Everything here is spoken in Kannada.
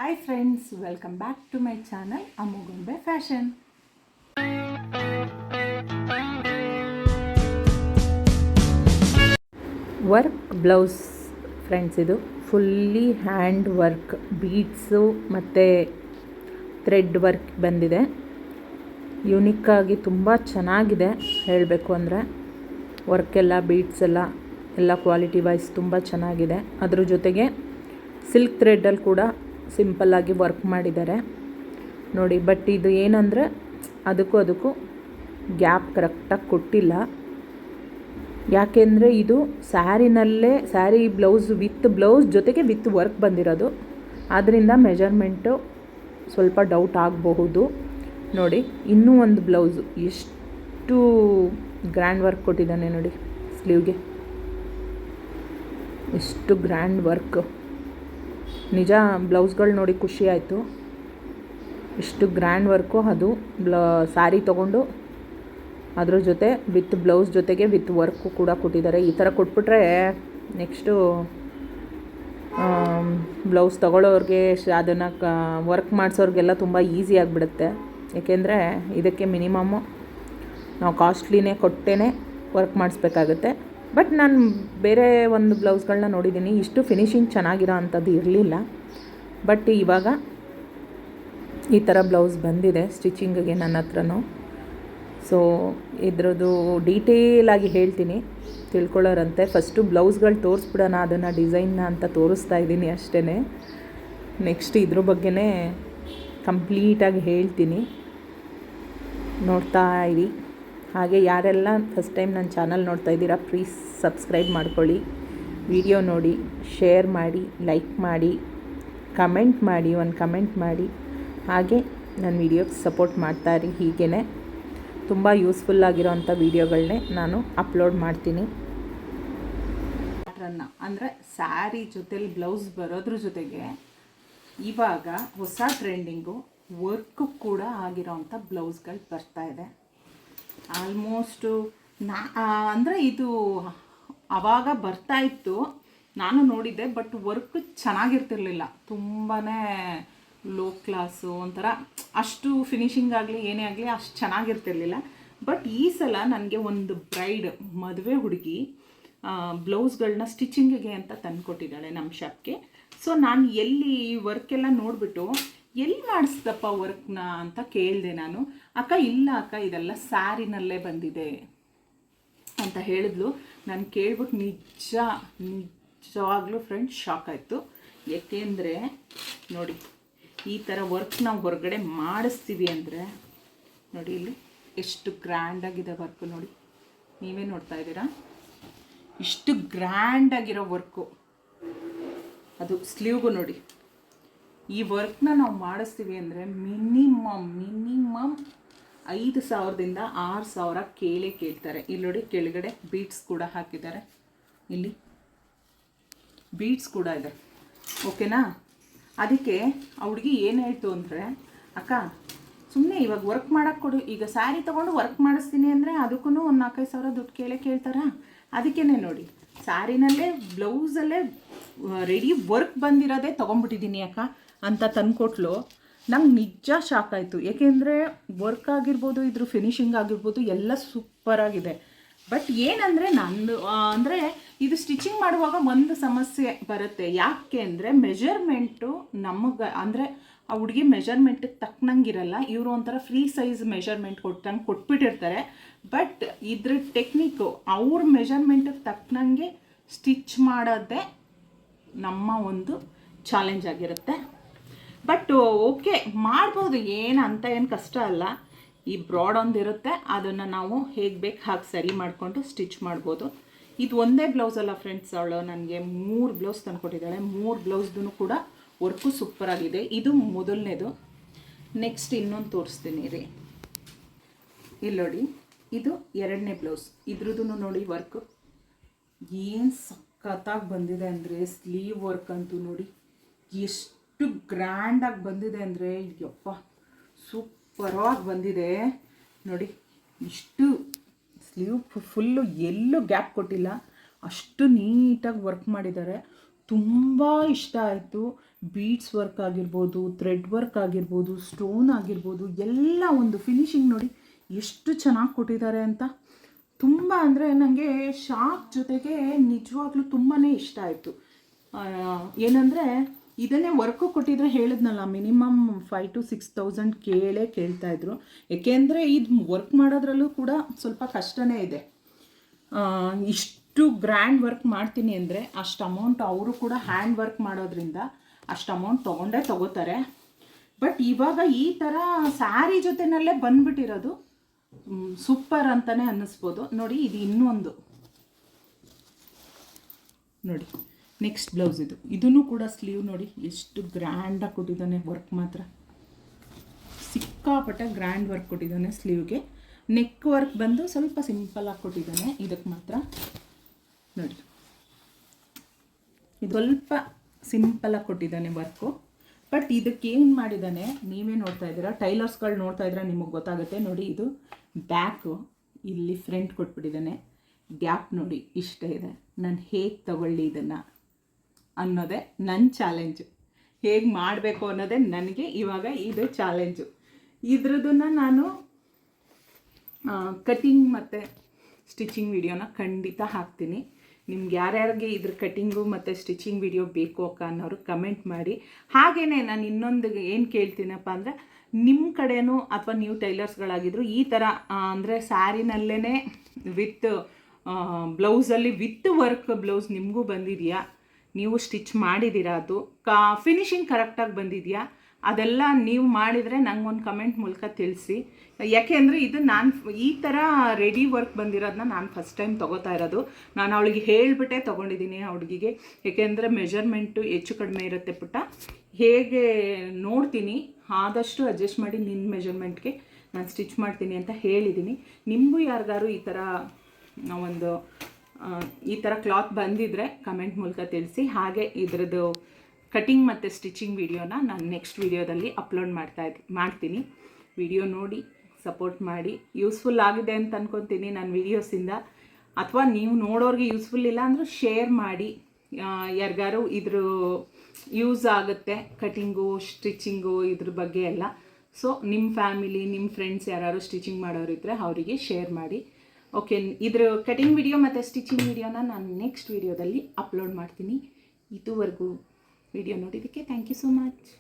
Hi friends, welcome back to my channel Ammu Gombe fashion. Work blouse friends, ಇದು ಫುಲ್ಲಿ ಹ್ಯಾಂಡ್ ವರ್ಕ್, ಬೀಡ್ಸು ಮತ್ತು ಥ್ರೆಡ್ ವರ್ಕ್ ಬಂದಿದೆ. ಯುನಿಕ್ಕಾಗಿ ತುಂಬ ಚೆನ್ನಾಗಿದೆ ಹೇಳಬೇಕು ಅಂದರೆ. ವರ್ಕೆಲ್ಲ ಬೀಡ್ಸ್ ಎಲ್ಲ ಕ್ವಾಲಿಟಿ ವೈಸ್ ತುಂಬ ಚೆನ್ನಾಗಿದೆ. ಅದ್ರ ಜೊತೆಗೆ ಸಿಲ್ಕ್ ಥ್ರೆಡ್ಡಲ್ಲಿ ಕೂಡ ಸಿಂಪಲ್ಲಾಗಿ ವರ್ಕ್ ಮಾಡಿದ್ದಾರೆ ನೋಡಿ. ಬಟ್ ಇದು ಏನಂದರೆ ಅದಕ್ಕೂ ಗ್ಯಾಪ್ ಕರೆಕ್ಟಾಗಿ ಕೊಟ್ಟಿಲ್ಲ. ಯಾಕೆಂದರೆ ಇದು ಸ್ಯಾರಿ ಬ್ಲೌಸ್ ವಿತ್ ಬ್ಲೌಸ್ ಜೊತೆಗೆ ವಿತ್ ವರ್ಕ್ ಬಂದಿರೋದು. ಆದ್ದರಿಂದ ಮೆಜರ್ಮೆಂಟು ಸ್ವಲ್ಪ ಡೌಟ್ ಆಗಬಹುದು ನೋಡಿ. ಇನ್ನೂ ಒಂದು ಬ್ಲೌಸು ಎಷ್ಟು ಗ್ರ್ಯಾಂಡ್ ವರ್ಕ್ ಕೊಟ್ಟಿದ್ದಾನೆ ನೋಡಿ. ಸ್ಲೀವ್ಗೆ ಎಷ್ಟು ಗ್ರ್ಯಾಂಡ್ ವರ್ಕ್. ನಿಜ ಬ್ಲೌಸ್ಗಳು ನೋಡಿ ಖುಷಿ ಆಯಿತು. ಇಷ್ಟು ಗ್ರ್ಯಾಂಡ್ ವರ್ಕು. ಅದು ಸ್ಯಾರಿ ತೊಗೊಂಡು ಅದ್ರ ಜೊತೆ ವಿತ್ ಬ್ಲೌಸ್ ಜೊತೆಗೆ ವಿತ್ ವರ್ಕು ಕೂಡ ಕೊಟ್ಟಿದ್ದಾರೆ. ಈ ಥರ ಕೊಟ್ಬಿಟ್ರೆ ನೆಕ್ಸ್ಟು ಬ್ಲೌಸ್ ತೊಗೊಳ್ಳೋರಿಗೆ ಅದನ್ನು ವರ್ಕ್ ಮಾಡಿಸೋರಿಗೆಲ್ಲ ತುಂಬ ಈಸಿ ಆಗಿಬಿಡುತ್ತೆ. ಏಕೆಂದರೆ ಇದಕ್ಕೆ ಮಿನಿಮಮ್ಮು ನಾವು ಕಾಸ್ಟ್ಲಿನೇ ಕೊಟ್ಟೇ ವರ್ಕ್ ಮಾಡಿಸ್ಬೇಕಾಗತ್ತೆ. ಬಟ್ ನಾನು ಬೇರೆ ಒಂದು ಬ್ಲೌಸ್ಗಳನ್ನ ನೋಡಿದ್ದೀನಿ, ಇಷ್ಟು ಫಿನಿಶಿಂಗ್ ಚೆನ್ನಾಗಿರೋ ಅಂಥದ್ದು ಇರಲಿಲ್ಲ. ಬಟ್ ಇವಾಗ ಈ ಥರ ಬ್ಲೌಸ್ ಬಂದಿದೆ ಸ್ಟಿಚಿಂಗಿಗೆ ನನ್ನ ಹತ್ರನೂ. ಸೊ ಇದ್ರದ್ದು ಡೀಟೇಲಾಗಿ ಹೇಳ್ತೀನಿ ತಿಳ್ಕೊಳ್ಳೋರಂತೆ. ಫಸ್ಟು ಬ್ಲೌಸ್ಗಳು ತೋರಿಸ್ಬಿಡೋಣ, ಅದನ್ನು ಡಿಸೈನ್ನ ಅಂತ ತೋರಿಸ್ತಾ ಇದ್ದೀನಿ ಅಷ್ಟೇ. ನೆಕ್ಸ್ಟ್ ಇದ್ರ ಬಗ್ಗೆನೇ ಕಂಪ್ಲೀಟಾಗಿ ಹೇಳ್ತೀನಿ, ನೋಡ್ತಾ ಇರಿ. ಹಾಗೆ ಯಾರೆಲ್ಲ ಫಸ್ಟ್ ಟೈಮ್ ನನ್ನ ಚಾನಲ್ ನೋಡ್ತಾ ಇದ್ದೀರಾ, ಪ್ಲೀಸ್ ಸಬ್ಸ್ಕ್ರೈಬ್ ಮಾಡ್ಕೊಳ್ಳಿ, ವಿಡಿಯೋ ನೋಡಿ, ಶೇರ್ ಮಾಡಿ, ಲೈಕ್ ಮಾಡಿ, ಕಮೆಂಟ್ ಮಾಡಿ, ಒಂದು ಕಮೆಂಟ್ ಮಾಡಿ. ಹಾಗೆ ನನ್ನ ವಿಡಿಯೋಗೆ ಸಪೋರ್ಟ್ ಮಾಡ್ತಾಯಿರಿ. ಹೀಗೇ ತುಂಬ ಯೂಸ್ಫುಲ್ಲಾಗಿರೋವಂಥ ವೀಡಿಯೋಗಳನ್ನೇ ನಾನು ಅಪ್ಲೋಡ್ ಮಾಡ್ತೀನಿ. ಅಂದರೆ ಸ್ಯಾರಿ ಜೊತೆಲಿ ಬ್ಲೌಸ್ ಬರೋದ್ರ ಜೊತೆಗೆ ಇವಾಗ ಹೊಸ ಟ್ರೆಂಡಿಂಗು ವರ್ಕು ಕೂಡ ಆಗಿರೋವಂಥ ಬ್ಲೌಸ್ಗಳು ಬರ್ತಾಯಿದೆ. ಆಲ್ಮೋಸ್ಟು ಅಂದರೆ ಇದು ಆವಾಗ ಬರ್ತಾಯಿತ್ತು, ನಾನು ನೋಡಿದ್ದೆ. ಬಟ್ ವರ್ಕ್ ಚೆನ್ನಾಗಿರ್ತಿರ್ಲಿಲ್ಲ, ತುಂಬಾ ಲೋ ಕ್ಲಾಸು, ಒಂಥರ ಅಷ್ಟು ಫಿನಿಶಿಂಗ್ ಆಗಲಿ ಏನೇ ಆಗಲಿ ಅಷ್ಟು ಚೆನ್ನಾಗಿರ್ತಿರ್ಲಿಲ್ಲ. ಬಟ್ ಈ ಸಲ ನನಗೆ ಒಂದು ಬ್ರೈಡ್ ಮದುವೆ ಹುಡುಗಿ ಬ್ಲೌಸ್ಗಳನ್ನ ಸ್ಟಿಚಿಂಗಿಗೆ ಅಂತ ತಂದುಕೊಟ್ಟಿದ್ದಾಳೆ ನಮ್ಮ ಶಾಪ್ಗೆ. ಸೊ ನಾನು ಎಲ್ಲಿ ವರ್ಕೆಲ್ಲ ನೋಡಿಬಿಟ್ಟು ಎಲ್ಲಿ ಮಾಡಿಸ್ದಪ್ಪ ವರ್ಕ್ನ ಅಂತ ಕೇಳಿದೆ ನಾನು. ಅಕ್ಕ ಇಲ್ಲ ಅಕ್ಕ, ಇದೆಲ್ಲ ಸ್ಯಾರಿನಲ್ಲೇ ಬಂದಿದೆ ಅಂತ ಹೇಳಿದ್ಲು. ನಾನು ಕೇಳ್ಬಿಟ್ಟು ನಿಜವಾಗ್ಲೂ ಫ್ರೆಂಡ್ಸ್ ಶಾಕ್ ಆಯಿತು. ಏಕೆಂದರೆ ನೋಡಿ, ಈ ಥರ ವರ್ಕ್ ನಾವು ಹೊರಗಡೆ ಮಾಡಿಸ್ತೀವಿ ಅಂದರೆ ನೋಡಿ, ಇಲ್ಲಿ ಎಷ್ಟು ಗ್ರ್ಯಾಂಡಾಗಿದೆ ವರ್ಕು ನೋಡಿ. ನೀವೇ ನೋಡ್ತಾ ಇದ್ದೀರಾ, ಇಷ್ಟು ಗ್ರ್ಯಾಂಡಾಗಿರೋ ವರ್ಕು. ಅದು ಸ್ಲೀವ್ಗೂ ನೋಡಿ. ಈ ವರ್ಕ್ನ ನಾವು ಮಾಡಿಸ್ತೀವಿ ಅಂದರೆ ಮಿನಿಮಮ್ 5,000ದಿಂದ 6,000 ಕೇಳ್ತಾರೆ. ಇಲ್ಲಿ ನೋಡಿ, ಕೆಳಗಡೆ ಬೀಡ್ಸ್ ಕೂಡ ಹಾಕಿದ್ದಾರೆ. ಇಲ್ಲಿ ಬೀಡ್ಸ್ ಕೂಡ ಇದೆ, ಓಕೆನಾ. ಅದಕ್ಕೆ ಆ ಹುಡುಗಿ ಏನು ಹೇಳ್ತು ಅಂದರೆ, ಅಕ್ಕ ಸುಮ್ಮನೆ ಇವಾಗ ವರ್ಕ್ ಮಾಡೋಕ್ಕೆ ಕೊಡು, ಈಗ ಸ್ಯಾರಿ ತೊಗೊಂಡು ವರ್ಕ್ ಮಾಡಿಸ್ತೀನಿ ಅಂದರೆ ಅದಕ್ಕೂ ಒಂದು 4,000-5,000 ದುಡ್ಡು ಕೇಳ್ತಾರಾ. ಅದಕ್ಕೇ ನೋಡಿ, ಸ್ಯಾರಿನಲ್ಲೇ ಬ್ಲೌಸಲ್ಲೇ ರೆಡಿ ವರ್ಕ್ ಬಂದಿರೋದೇ ತೊಗೊಂಡ್ಬಿಟ್ಟಿದ್ದೀನಿ ಅಕ್ಕ ಅಂತ ತಂದುಕೊಟ್ಲು. ನಂಗೆ ನಿಜ ಶಾಕ್ ಆಯಿತು. ಏಕೆಂದರೆ ವರ್ಕ್ ಆಗಿರ್ಬೋದು, ಇದ್ರ ಫಿನಿಶಿಂಗ್ ಆಗಿರ್ಬೋದು ಎಲ್ಲ ಸೂಪರಾಗಿದೆ. ಬಟ್ ಏನಂದರೆ ಅಂದರೆ ಇದು ಸ್ಟಿಚಿಂಗ್ ಮಾಡುವಾಗ ಒಂದು ಸಮಸ್ಯೆ ಬರುತ್ತೆ. ಯಾಕೆ ಅಂದರೆ ಮೆಜರ್ಮೆಂಟು ನಮಗೆ ಅಂದರೆ ಆ ಹುಡುಗಿ ಮೆಜರ್ಮೆಂಟಿಗೆ ತಕ್ಕನಂಗಿರಲ್ಲ. ಇವರು ಒಂಥರ ಫ್ರೀ ಸೈಜ್ ಮೆಜರ್ಮೆಂಟ್ ಕೊಟ್ಬಿಟ್ಟಿರ್ತಾರೆ. ಬಟ್ ಇದ್ರ ಟೆಕ್ನಿಕ್ಕು ಅವ್ರ ಮೆಜರ್ಮೆಂಟಿಗೆ ತಕ್ಕನಂಗೆ ಸ್ಟಿಚ್ ಮಾಡೋದೇ ನಮ್ಮ ಒಂದು ಚಾಲೆಂಜ್ ಆಗಿರುತ್ತೆ. ಬಟ್ ಓಕೆ, ಮಾಡ್ಬೋದು, ಏನು ಕಷ್ಟ ಅಲ್ಲ. ಈ ಬ್ರಾಡ್ ಒಂದಿರುತ್ತೆ, ಅದನ್ನು ನಾವು ಹೇಗೆ ಬೇಕು ಹಾಗೆ ಸರಿ ಮಾಡಿಕೊಂಡು ಸ್ಟಿಚ್ ಮಾಡ್ಬೋದು. ಇದು ಒಂದೇ ಬ್ಲೌಸ್ ಅಲ್ಲ ಫ್ರೆಂಡ್ಸ್, ಅವಳು ನನಗೆ 3 ಬ್ಲೌಸ್ ತಂದುಕೊಟ್ಟಿದ್ದಾಳೆ. 3 ಬ್ಲೌಸ್ದು ಕೂಡ ವರ್ಕು ಸೂಪರಾಗಿದೆ. ಇದು ಮೊದಲನೇದು. ನೆಕ್ಸ್ಟ್ ಇನ್ನೊಂದು ತೋರಿಸ್ತೀನಿ ರೀ. ಇಲ್ಲಿ ನೋಡಿ, ಇದು 2ನೇ ಬ್ಲೌಸ್. ಇದ್ರದ್ದು ನೋಡಿ ವರ್ಕು ಏನು ಸಖತ್ತಾಗಿ ಬಂದಿದೆ ಅಂದರೆ, ಸ್ಲೀವ್ ವರ್ಕ್ ಅಂತೂ ನೋಡಿ ಎಷ್ಟು ಗ್ರ್ಯಾಂಡಾಗಿ ಬಂದಿದೆ ಅಂದರೆ, ಯಪ್ಪ ಸೂಪರಾಗಿ ಬಂದಿದೆ ನೋಡಿ. ಇಷ್ಟು ಸ್ಲೀವ್ ಫುಲ್ಲು ಎಲ್ಲೂ ಗ್ಯಾಪ್ ಕೊಟ್ಟಿಲ್ಲ, ಅಷ್ಟು ನೀಟಾಗಿ ವರ್ಕ್ ಮಾಡಿದ್ದಾರೆ. ತುಂಬ ಇಷ್ಟ ಆಯಿತು. ಬೀಡ್ಸ್ ವರ್ಕ್ ಆಗಿರ್ಬೋದು, ಥ್ರೆಡ್ ವರ್ಕ್ ಆಗಿರ್ಬೋದು, ಸ್ಟೋನ್ ಆಗಿರ್ಬೋದು, ಎಲ್ಲ ಒಂದು ಫಿನಿಶಿಂಗ್ ನೋಡಿ ಎಷ್ಟು ಚೆನ್ನಾಗಿ ಕೊಟ್ಟಿದ್ದಾರೆ ಅಂತ. ತುಂಬ ಅಂದರೆ ನನಗೆ ಶಾಪ್ ಜೊತೆಗೆ ನಿಜವಾಗ್ಲೂ ತುಂಬಾ ಇಷ್ಟ ಆಯಿತು. ಏನಂದರೆ ಇದನ್ನೇ ವರ್ಕು ಕೊಟ್ಟಿದ್ರೆ ಹೇಳಿದ್ನಲ್ಲ, ಮಿನಿಮಮ್ 5,000 to 6,000 ಕೇಳ್ತಾಯಿದ್ರು. ಏಕೆಂದರೆ ಇದು ವರ್ಕ್ ಮಾಡೋದ್ರಲ್ಲೂ ಕೂಡ ಸ್ವಲ್ಪ ಕಷ್ಟನೇ ಇದೆ. ಇಷ್ಟು ಗ್ರ್ಯಾಂಡ್ ವರ್ಕ್ ಮಾಡ್ತೀನಿ ಅಂದರೆ ಅಷ್ಟು ಅಮೌಂಟ್ ಅವರು ಕೂಡ ಹ್ಯಾಂಡ್ ವರ್ಕ್ ಮಾಡೋದ್ರಿಂದ ಅಷ್ಟು ಅಮೌಂಟ್ ತೊಗೋತಾರೆ. ಬಟ್ ಇವಾಗ ಈ ಥರ ಸ್ಯಾರಿ ಜೊತೆನಲ್ಲೇ ಬಂದ್ಬಿಟ್ಟಿರೋದು ಸೂಪರ್ ಅಂತಲೇ ಅನ್ನಿಸ್ಬೋದು. ನೋಡಿ, ಇದು ಇನ್ನೊಂದು ನೋಡಿ, ನೆಕ್ಸ್ಟ್ ಬ್ಲೌಸ್ ಇದೂ ಕೂಡ ಸ್ಲೀವ್ ನೋಡಿ ಎಷ್ಟು ಗ್ರ್ಯಾಂಡಾಗಿ ಕೊಟ್ಟಿದ್ದಾನೆ. ವರ್ಕ್ ಮಾತ್ರ ಸಿಕ್ಕಾಪಟ್ಟೆ ಗ್ರ್ಯಾಂಡ್ ವರ್ಕ್ ಕೊಟ್ಟಿದ್ದಾನೆ ಸ್ಲೀವ್ಗೆ. ನೆಕ್ ವರ್ಕ್ ಬಂದು ಸ್ವಲ್ಪ ಸಿಂಪಲಾಗಿ ಕೊಟ್ಟಿದ್ದಾನೆ. ಇದಕ್ಕೆ ಮಾತ್ರ ನೋಡಿ, ಇದು ಸ್ವಲ್ಪ ಸಿಂಪಲಾಗಿ ಕೊಟ್ಟಿದ್ದಾನೆ ವರ್ಕು. ಬಟ್ ಇದಕ್ಕೆ ಏನು ಮಾಡಿದ್ದಾನೆ ನೀವೇ ನೋಡ್ತಾ ಇದ್ದೀರಾ, ಟೈಲರ್ಸ್ಗಳು ನೋಡ್ತಾ ಇದ್ರೆ ನಿಮಗೆ ಗೊತ್ತಾಗುತ್ತೆ. ನೋಡಿ, ಇದು ಬ್ಯಾಕು, ಇಲ್ಲಿ ಫ್ರಂಟ್ ಕೊಟ್ಬಿಟ್ಟಿದ್ದಾನೆ. ಗ್ಯಾಪ್ ನೋಡಿ ಇಷ್ಟ ಇದೆ. ನಾನು ಹೇಗೆ ತಗೊಳ್ಳಿ ಇದನ್ನು ಅನ್ನೋದೇ ನನ್ನ ಚಾಲೆಂಜು. ಹೇಗೆ ಮಾಡಬೇಕು ಅನ್ನೋದೇ ನನಗೆ ಇವಾಗ ಇದು ಚಾಲೆಂಜು. ಇದ್ರದನ್ನು ನಾನು ಕಟಿಂಗ್ ಮತ್ತು ಸ್ಟಿಚಿಂಗ್ ವಿಡಿಯೋನ ಖಂಡಿತ ಹಾಕ್ತೀನಿ. ನಿಮ್ಗೆ ಯಾರ್ಯಾರಿಗೆ ಇದ್ರ ಕಟಿಂಗು ಮತ್ತು ಸ್ಟಿಚಿಂಗ್ ವಿಡಿಯೋ ಬೇಕು ಅಕ್ಕ ಅನ್ನೋರು ಕಮೆಂಟ್ ಮಾಡಿ. ಹಾಗೆಯೇ ನಾನು ಇನ್ನೊಂದು ಏನು ಕೇಳ್ತೀನಪ್ಪ ಅಂದರೆ, ನಿಮ್ಮ ಕಡೆನೂ ಅಥವಾ ನೀವು ಟೈಲರ್ಸ್ಗಳಾಗಿದ್ರು ಈ ಥರ ಅಂದರೆ ಸ್ಯಾರಿನಲ್ಲೇ ವಿತ್ ಬ್ಲೌಸಲ್ಲಿ ವಿತ್ ವರ್ಕ್ ಬ್ಲೌಸ್ ನಿಮಗೂ ಬಂದಿದೆಯಾ, ನೀವು ಸ್ಟಿಚ್ ಮಾಡಿದ್ದೀರಾ, ಅದು ಫಿನಿಶಿಂಗ್ ಕರೆಕ್ಟಾಗಿ ಬಂದಿದೆಯಾ, ಅದೆಲ್ಲ ನೀವು ಮಾಡಿದರೆ ನಂಗೊಂದು ಕಮೆಂಟ್ ಮೂಲಕ ತಿಳಿಸಿ. ಯಾಕೆಂದರೆ ಇದು ನಾನು ಈ ಥರ ರೆಡಿ ವರ್ಕ್ ಬಂದಿರೋದನ್ನ ನಾನು ಫಸ್ಟ್ ಟೈಮ್ ತೊಗೋತಾ ಇರೋದು. ನಾನು ಅವಳಿಗೆ ಹೇಳಿಬಿಟ್ಟೆ ತೊಗೊಂಡಿದ್ದೀನಿ ಆ ಹುಡುಗಿಗೆ. ಏಕೆಂದರೆ ಮೆಜರ್ಮೆಂಟು ಹೆಚ್ಚು ಕಡಿಮೆ ಇರುತ್ತೆ ಪುಟ್ಟ, ಹೇಗೆ ನೋಡ್ತೀನಿ ಆದಷ್ಟು ಅಡ್ಜಸ್ಟ್ ಮಾಡಿ ನಿನ್ನ ಮೆಜರ್ಮೆಂಟ್ಗೆ ನಾನು ಸ್ಟಿಚ್ ಮಾಡ್ತೀನಿ ಅಂತ ಹೇಳಿದ್ದೀನಿ. ನಿಮಗೂ ಯಾರಿಗಾರು ಈ ಥರ ಕ್ಲಾತ್ ಬಂದಿದ್ದರೆ ಕಮೆಂಟ್ ಮೂಲಕ ತಿಳಿಸಿ. ಹಾಗೆ ಇದರದ್ದು ಕಟಿಂಗ್ ಮತ್ತು ಸ್ಟಿಚಿಂಗ್ ವಿಡಿಯೋನ ನಾನು ನೆಕ್ಸ್ಟ್ ವಿಡಿಯೋದಲ್ಲಿ ಅಪ್ಲೋಡ್ ಮಾಡ್ತೀನಿ. ವಿಡಿಯೋ ನೋಡಿ ಸಪೋರ್ಟ್ ಮಾಡಿ. ಯೂಸ್ಫುಲ್ ಆಗಿದೆ ಅಂತ ಅನ್ಕೊತೀನಿ ನನ್ನ ವಿಡಿಯೋಸಿಂದ. ಅಥವಾ ನೀವು ನೋಡೋರಿಗೆ ಯೂಸ್ಫುಲ್ ಇಲ್ಲ ಅಂದರೂ ಶೇರ್ ಮಾಡಿ, ಯಾರಿಗಾರು ಇದ್ರ ಯೂಸ್ ಆಗುತ್ತೆ ಕಟಿಂಗು ಸ್ಟಿಚಿಂಗು ಇದ್ರ ಬಗ್ಗೆ ಎಲ್ಲ. ಸೊ ನಿಮ್ಮ ಫ್ಯಾಮಿಲಿ ನಿಮ್ಮ ಫ್ರೆಂಡ್ಸ್ ಯಾರು ಸ್ಟಿಚಿಂಗ್ ಮಾಡೋರಿದ್ದರೆ ಅವರಿಗೆ ಶೇರ್ ಮಾಡಿ. ಓಕೆ, ಇದ್ರ ಕಟಿಂಗ್ ವಿಡಿಯೋ ಮತ್ತು ಸ್ಟಿಚಿಂಗ್ ವಿಡಿಯೋನ ನಾನು ನೆಕ್ಸ್ಟ್ ವಿಡಿಯೋದಲ್ಲಿ ಅಪ್ಲೋಡ್ ಮಾಡ್ತೀನಿ. ಇದುವರೆಗೂ ವಿಡಿಯೋ ನೋಡಿದ್ದಕ್ಕೆ ಥ್ಯಾಂಕ್ ಯು ಸೋ ಮಚ್.